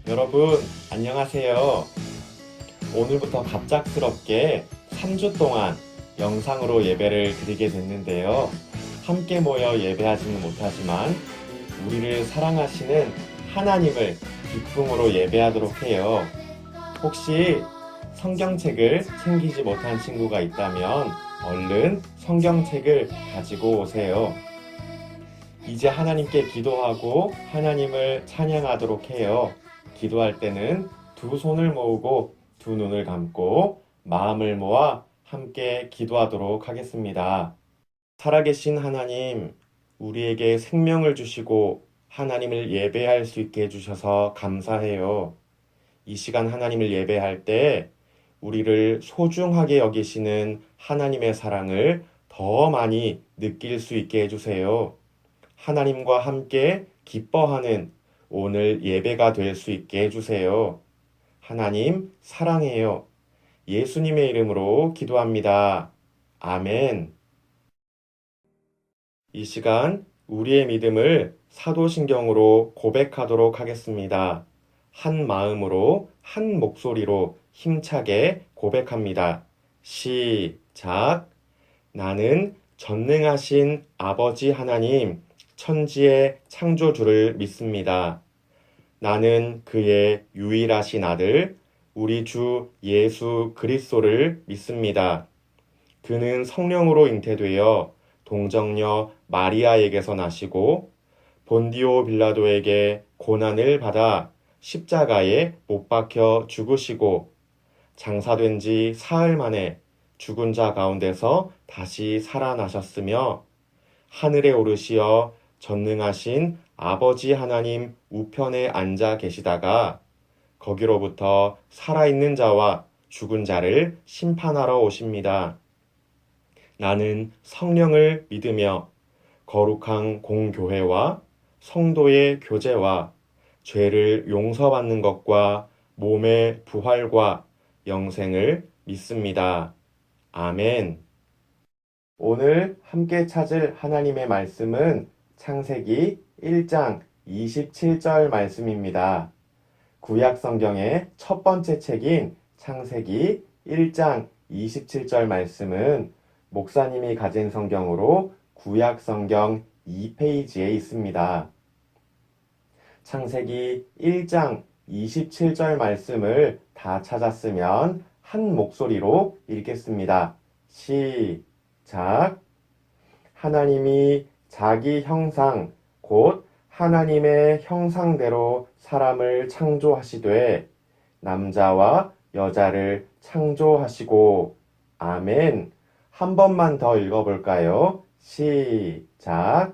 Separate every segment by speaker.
Speaker 1: 여러분, 안녕하세요. 오늘부터 갑작스럽게 3주 동안 영상으로 예배를 드리게 됐는데요. 함께 모여 예배하지는 못하지만 우리를 사랑하시는 하나님을 기쁨으로 예배하도록 해요. 혹시 성경책을 챙기지 못한 친구가 있다면 얼른 성경책을 가지고 오세요. 이제 하나님께 기도하고 하나님을 찬양하도록 해요. 기도할 때는 두 손을 모으고 두 눈을 감고 마음을 모아 함께 기도하도록 하겠습니다. 살아계신 하나님, 우리에게 생명을 주시고 하나님을 예배할 수 있게 해주셔서 감사해요. 이 시간 하나님을 예배할 때 우리를 소중하게 여기시는 하나님의 사랑을 더 많이 느낄 수 있게 해주세요. 하나님과 함께 기뻐하는 오늘 예배가 될 수 있게 해주세요. 하나님, 사랑해요. 예수님의 이름으로 기도합니다. 아멘. 이 시간 우리의 믿음을 사도신경으로 고백하도록 하겠습니다. 한 마음으로, 한 목소리로 힘차게 고백합니다. 시작. 나는 전능하신 아버지 하나님, 천지의 창조주를 믿습니다. 나는 그의 유일하신 아들, 우리 주 예수 그리스도를 믿습니다. 그는 성령으로 잉태되어 동정녀 마리아에게서 나시고 본디오 빌라도에게 고난을 받아 십자가에 못 박혀 죽으시고 장사된 지 사흘 만에 죽은 자 가운데서 다시 살아나셨으며 하늘에 오르시어 전능하신 아버지 하나님 우편에 앉아 계시다가 거기로부터 살아있는 자와 죽은 자를 심판하러 오십니다. 나는 성령을 믿으며 거룩한 공교회와 성도의 교제와 죄를 용서받는 것과 몸의 부활과 영생을 믿습니다. 아멘. 오늘 함께 찾을 하나님의 말씀은 창세기 1장 27절 말씀입니다. 구약 성경의 첫 번째 책인 창세기 1장 27절 말씀은 목사님이 가진 성경으로 구약 성경 2페이지에 있습니다. 창세기 1장 27절 말씀을 다 찾았으면 한 목소리로 읽겠습니다. 시작. 하나님이 자기 형상 곧 하나님의 형상대로 사람을 창조하시되 남자와 여자를 창조하시고 아멘. 한 번만 더 읽어볼까요? 시작.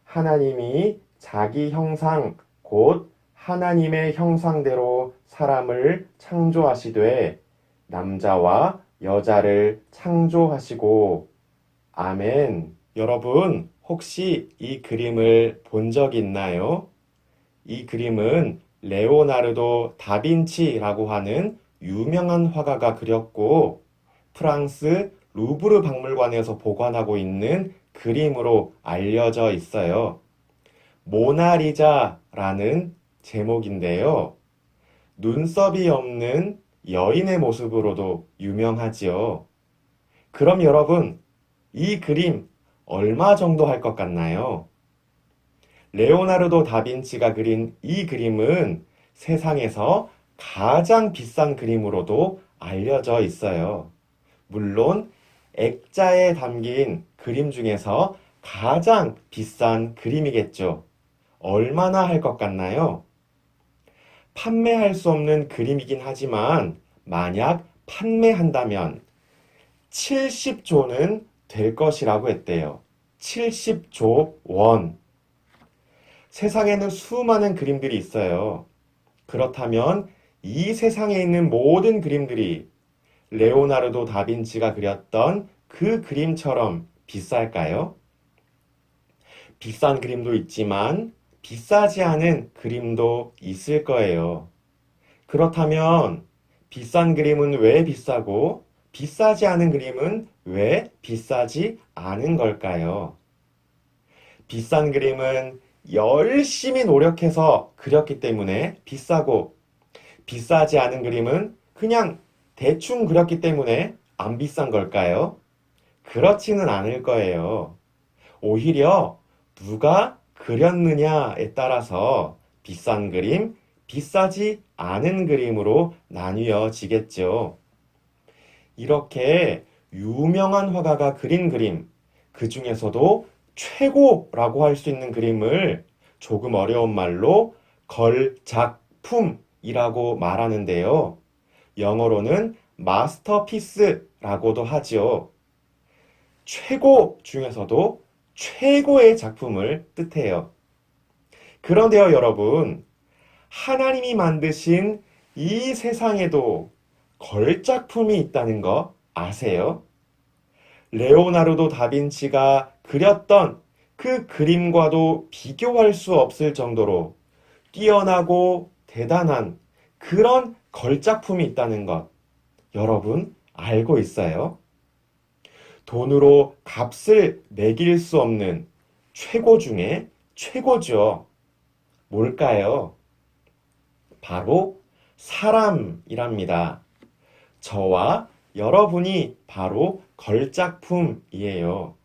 Speaker 1: 하나님이 자기 형상 곧 하나님의 형상대로 사람을 창조하시되 남자와 여자를 창조하시고 아멘. 여러분, 혹시 이 그림을 본 적 있나요? 이 그림은 레오나르도 다빈치라고 하는 유명한 화가가 그렸고 프랑스 루브르 박물관에서 보관하고 있는 그림으로 알려져 있어요. 모나리자라는 제목인데요. 눈썹이 없는 여인의 모습으로도 유명하지요. 그럼 여러분, 이 그림 얼마 정도 할 것 같나요? 레오나르도 다빈치가 그린 이 그림은 세상에서 가장 비싼 그림으로도 알려져 있어요. 물론 액자에 담긴 그림 중에서 가장 비싼 그림이겠죠. 얼마나 할 것 같나요? 판매할 수 없는 그림이긴 하지만 만약 판매한다면 70조는 될 것이라고 했대요. 70조 원. 세상에는 수많은 그림들이 있어요. 그렇다면 이 세상에 있는 모든 그림들이 레오나르도 다빈치가 그렸던 그 그림처럼 비쌀까요? 비싼 그림도 있지만 비싸지 않은 그림도 있을 거예요. 그렇다면 비싼 그림은 왜 비싸고 비싸지 않은 그림은 왜 비싸지 않은 걸까요? 비싼 그림은 열심히 노력해서 그렸기 때문에 비싸고 비싸지 않은 그림은 그냥 대충 그렸기 때문에 안 비싼 걸까요? 그렇지는 않을 거예요. 오히려 누가 그렸느냐에 따라서 비싼 그림, 비싸지 않은 그림으로 나뉘어지겠죠. 이렇게 유명한 화가가 그린 그림, 그 중에서도 최고라고 할 수 있는 그림을 조금 어려운 말로 걸작품이라고 말하는데요. 영어로는 마스터피스라고도 하지요. 최고 중에서도 최고의 작품을 뜻해요. 그런데요, 여러분, 하나님이 만드신 이 세상에도 걸작품이 있다는 거 아세요? 레오나르도 다빈치가 그렸던 그 그림과도 비교할 수 없을 정도로 뛰어나고 대단한 그런 걸작품이 있다는 것 여러분 알고 있어요? 돈으로 값을 매길 수 없는 최고 중에 최고죠. 뭘까요? 바로 사람이랍니다. 저와 여러분이 바로 걸작품이에요.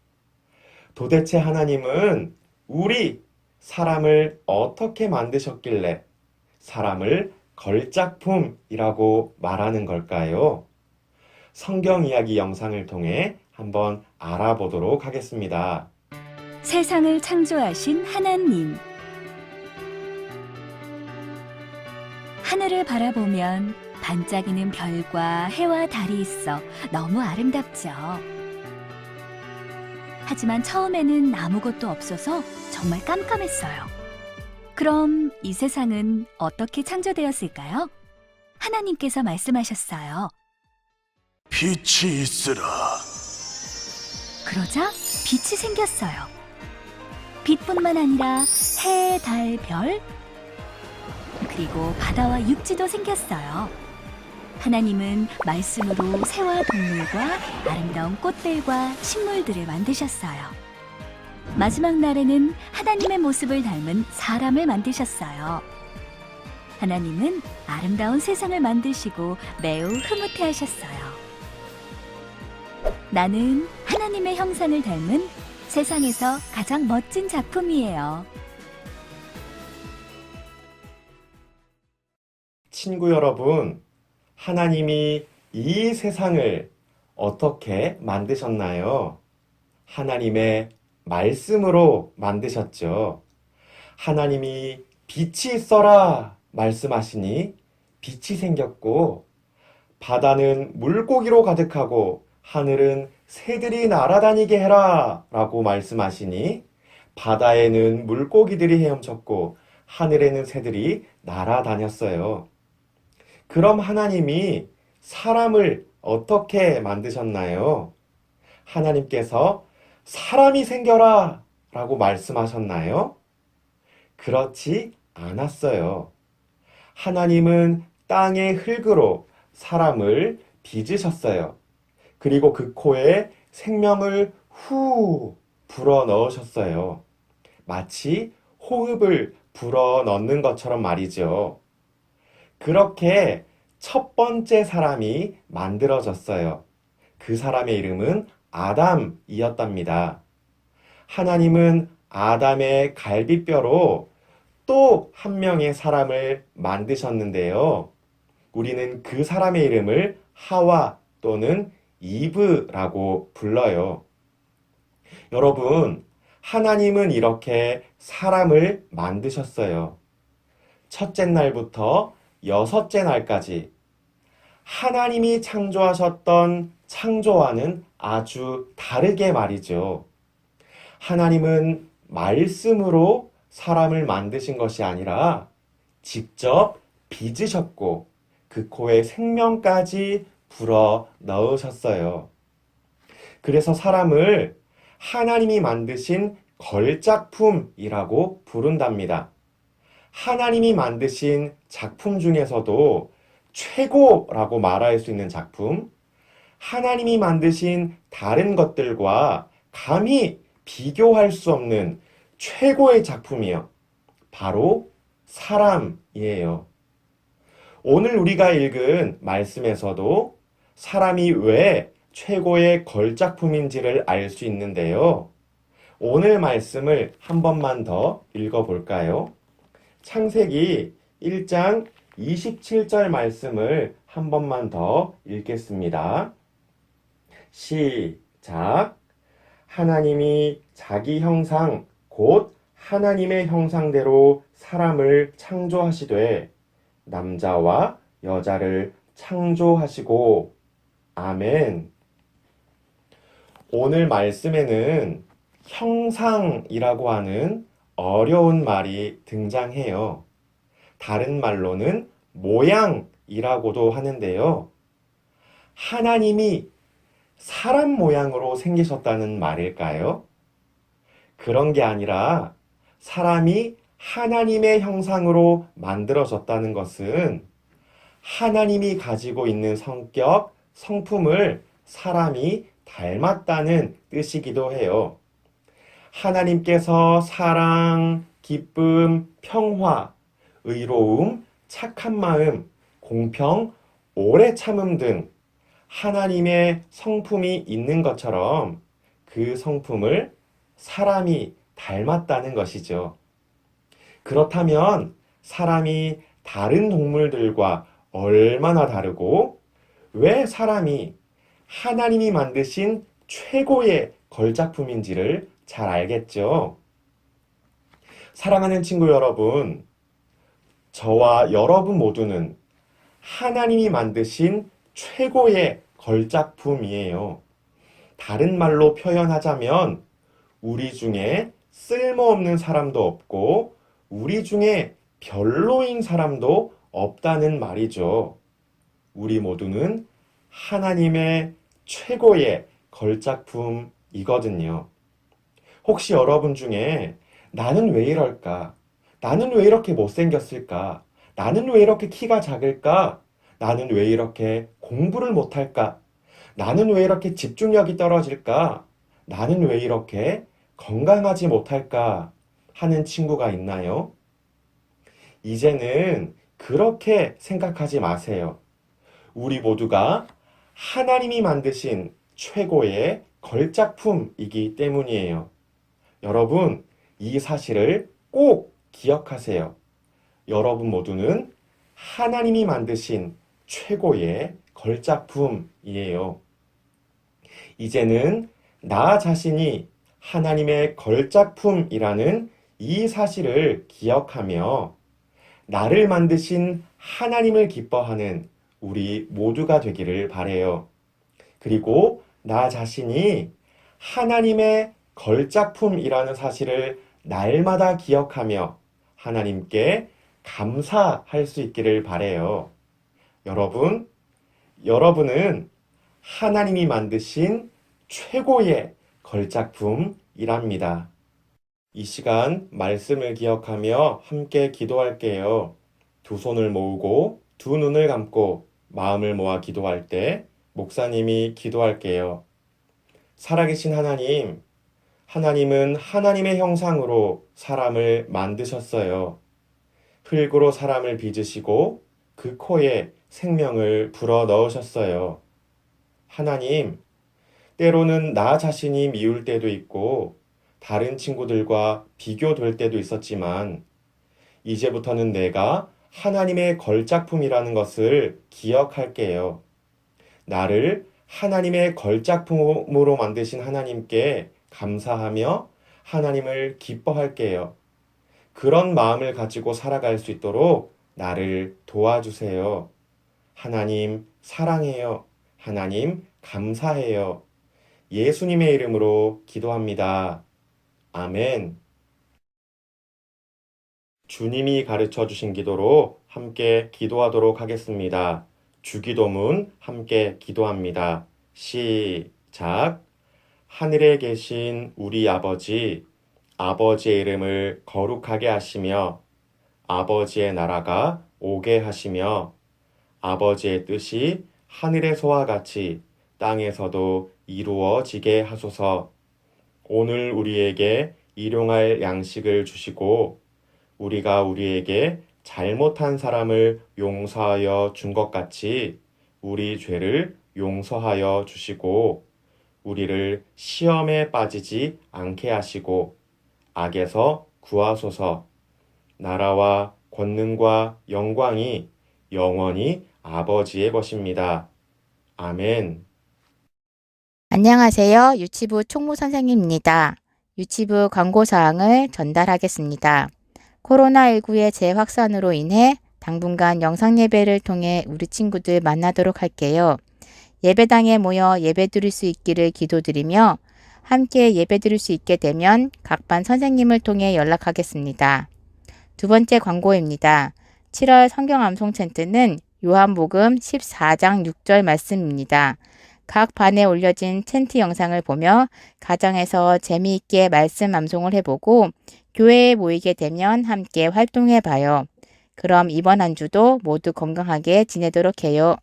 Speaker 1: 도대체 하나님은 우리 사람을 어떻게 만드셨길래 사람을 걸작품이라고 말하는 걸까요? 성경 이야기 영상을 통해 한번 알아보도록 하겠습니다.
Speaker 2: 세상을 창조하신 하나님. 하늘을 바라보면 반짝이는 별과 해와 달이 있어 너무 아름답죠. 하지만 처음에는 아무것도 없어서 정말 깜깜했어요. 그럼 이 세상은 어떻게 창조되었을까요? 하나님께서 말씀하셨어요.
Speaker 3: 빛이 있으라.
Speaker 2: 그러자 빛이 생겼어요. 빛뿐만 아니라 해, 달, 별, 그리고 바다와 육지도 생겼어요. 하나님은 말씀으로 새와 동물과 아름다운 꽃들과 식물들을 만드셨어요. 마지막 날에는 하나님의 모습을 닮은 사람을 만드셨어요. 하나님은 아름다운 세상을 만드시고 매우 흐뭇해하셨어요. 나는 하나님의 형상을 닮은 세상에서 가장 멋진 작품이에요.
Speaker 1: 친구 여러분, 하나님이 이 세상을 어떻게 만드셨나요? 하나님의 말씀으로 만드셨죠. 하나님이 빛이 있어라 말씀하시니 빛이 생겼고, 바다는 물고기로 가득하고 하늘은 새들이 날아다니게 해라 라고 말씀하시니 바다에는 물고기들이 헤엄쳤고 하늘에는 새들이 날아다녔어요. 그럼 하나님이 사람을 어떻게 만드셨나요? 하나님께서 사람이 생겨라 라고 말씀하셨나요? 그렇지 않았어요. 하나님은 땅의 흙으로 사람을 빚으셨어요. 그리고 그 코에 생명을 후 불어 넣으셨어요. 마치 호흡을 불어 넣는 것처럼 말이죠. 그렇게 첫 번째 사람이 만들어졌어요. 그 사람의 이름은 아담이었답니다. 하나님은 아담의 갈비뼈로 또 한 명의 사람을 만드셨는데요. 우리는 그 사람의 이름을 하와 또는 이브라고 불러요. 여러분, 하나님은 이렇게 사람을 만드셨어요. 첫째 날부터 여섯째 날까지 하나님이 창조하셨던 창조와는 아주 다르게 말이죠. 하나님은 말씀으로 사람을 만드신 것이 아니라 직접 빚으셨고 그 코에 생명까지 불어 넣으셨어요. 그래서 사람을 하나님이 만드신 걸작품이라고 부른답니다. 하나님이 만드신 작품 중에서도 최고라고 말할 수 있는 작품, 하나님이 만드신 다른 것들과 감히 비교할 수 없는 최고의 작품이요. 바로 사람이에요. 오늘 우리가 읽은 말씀에서도 사람이 왜 최고의 걸작품인지를 알 수 있는데요. 오늘 말씀을 한 번만 더 읽어볼까요? 창세기 1장 27절 말씀을 한 번만 더 읽겠습니다. 시작. 하나님이 자기 형상 곧 하나님의 형상대로 사람을 창조하시되 남자와 여자를 창조하시고 아멘. 오늘 말씀에는 형상이라고 하는 어려운 말이 등장해요. 다른 말로는 모양이라고도 하는데요. 하나님이 사람 모양으로 생기셨다는 말일까요? 그런 게 아니라 사람이 하나님의 형상으로 만들어졌다는 것은 하나님이 가지고 있는 성격, 성품을 사람이 닮았다는 뜻이기도 해요. 하나님께서 사랑, 기쁨, 평화, 의로움, 착한 마음, 공평, 오래 참음 등 하나님의 성품이 있는 것처럼 그 성품을 사람이 닮았다는 것이죠. 그렇다면 사람이 다른 동물들과 얼마나 다르고 왜 사람이 하나님이 만드신 최고의 걸작품인지를 잘 알겠죠? 사랑하는 친구 여러분, 저와 여러분 모두는 하나님이 만드신 최고의 걸작품이에요. 다른 말로 표현하자면 우리 중에 쓸모없는 사람도 없고 우리 중에 별로인 사람도 없다는 말이죠. 우리 모두는 하나님의 최고의 걸작품이거든요. 혹시 여러분 중에 나는 왜 이럴까? 나는 왜 이렇게 못생겼을까? 나는 왜 이렇게 키가 작을까? 나는 왜 이렇게 공부를 못할까? 나는 왜 이렇게 집중력이 떨어질까? 나는 왜 이렇게 건강하지 못할까? 하는 친구가 있나요? 이제는 그렇게 생각하지 마세요. 우리 모두가 하나님이 만드신 최고의 걸작품이기 때문이에요. 여러분, 이 사실을 꼭 기억하세요. 여러분 모두는 하나님이 만드신 최고의 걸작품이에요. 이제는 나 자신이 하나님의 걸작품이라는 이 사실을 기억하며 나를 만드신 하나님을 기뻐하는 우리 모두가 되기를 바래요. 그리고 나 자신이 하나님의 걸작품이라는 사실을 날마다 기억하며 하나님께 감사할 수 있기를 바래요. 여러분은 하나님이 만드신 최고의 걸작품이랍니다. 이 시간 말씀을 기억하며 함께 기도할게요. 두 손을 모으고 두 눈을 감고 마음을 모아 기도할 때 목사님이 기도할게요. 살아계신 하나님, 하나님은 하나님의 형상으로 사람을 만드셨어요. 흙으로 사람을 빚으시고 그 코에 생명을 불어 넣으셨어요. 하나님, 때로는 나 자신이 미울 때도 있고 다른 친구들과 비교될 때도 있었지만 이제부터는 내가 하나님의 걸작품이라는 것을 기억할게요. 나를 하나님의 걸작품으로 만드신 하나님께 감사하며 하나님을 기뻐할게요. 그런 마음을 가지고 살아갈 수 있도록 나를 도와주세요. 하나님 사랑해요. 하나님 감사해요. 예수님의 이름으로 기도합니다. 아멘. 주님이 가르쳐 주신 기도로 함께 기도하도록 하겠습니다. 주기도문 함께 기도합니다. 시작. 하늘에 계신 우리 아버지, 아버지의 이름을 거룩하게 하시며 아버지의 나라가 오게 하시며 아버지의 뜻이 하늘에서와 같이 땅에서도 이루어지게 하소서. 오늘 우리에게 일용할 양식을 주시고 우리가 우리에게 잘못한 사람을 용서하여 준 것 같이 우리 죄를 용서하여 주시고 우리를 시험에 빠지지 않게 하시고 악에서 구하소서. 나라와 권능과 영광이 영원히 아버지의 것입니다. 아멘.
Speaker 4: 안녕하세요. 유치부 총무 선생님입니다. 유치부 광고사항을 전달하겠습니다. 코로나19의 재확산으로 인해 당분간 영상예배를 통해 우리 친구들 만나도록 할게요. 예배당에 모여 예배드릴 수 있기를 기도드리며 함께 예배드릴 수 있게 되면 각 반 선생님을 통해 연락하겠습니다. 두 번째 광고입니다. 7월 성경암송 챈트는 요한복음 14장 6절 말씀입니다. 각 반에 올려진 챈트 영상을 보며 가정에서 재미있게 말씀 암송을 해보고 교회에 모이게 되면 함께 활동해봐요. 그럼 이번 한 주도 모두 건강하게 지내도록 해요.